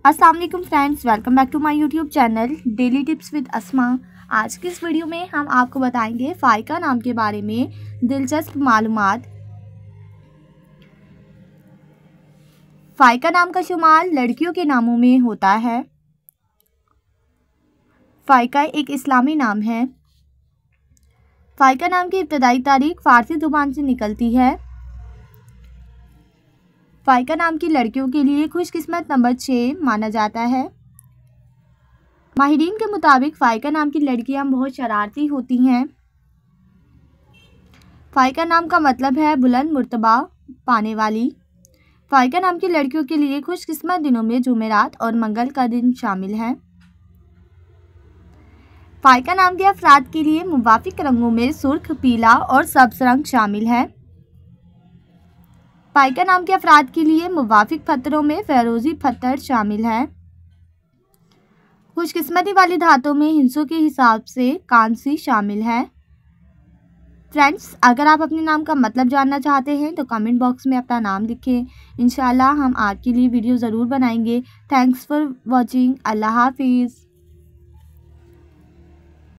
अस्सलाम वालेकुम friends, welcome back to my YouTube channel daily tips with Asma. आज की इस वीडियो में हम आपको बताएंगे फ़ाइका नाम के बारे में दिलचस्प मालूमात। फ़ाइका नाम का शुमार लड़कियों के नामों में होता है। फ़ाइका एक इस्लामी नाम है। फ़ाइका नाम की इब्तदाई तारीख फ़ारसी ज़ुबान से निकलती है। फ़ाइका नाम की लड़कियों के लिए खुशकिस्मत नंबर 6 माना जाता है। माहिरीन के मुताबिक फ़ाइका नाम की लड़कियां बहुत शरारती होती हैं। फ़ाइका नाम का मतलब है बुलंद मर्तबा पाने वाली। फ़ाइका नाम की लड़कियों के लिए खुशकिस्मत दिनों में जुमेरात और मंगल का दिन शामिल है। फ़ाइका नाम के अफराद के लिए मुवाफिक रंगों में सुर्ख, पीला और सब्ज़ रंग शामिल है। फ़ाइका नाम के अफराद के लिए मुवाफिक पत्थरों में फ़िरोज़ी पत्थर शामिल है। खुशकिस्मती वाली धातों में हिस्सों के हिसाब से कांसी शामिल है। फ्रेंड्स, अगर आप अपने नाम का मतलब जानना चाहते हैं तो कमेंट बॉक्स में अपना नाम लिखें। इंशाल्लाह हम आपके लिए वीडियो ज़रूर बनाएंगे। Thanks for watching. अल्लाह हाफिज़।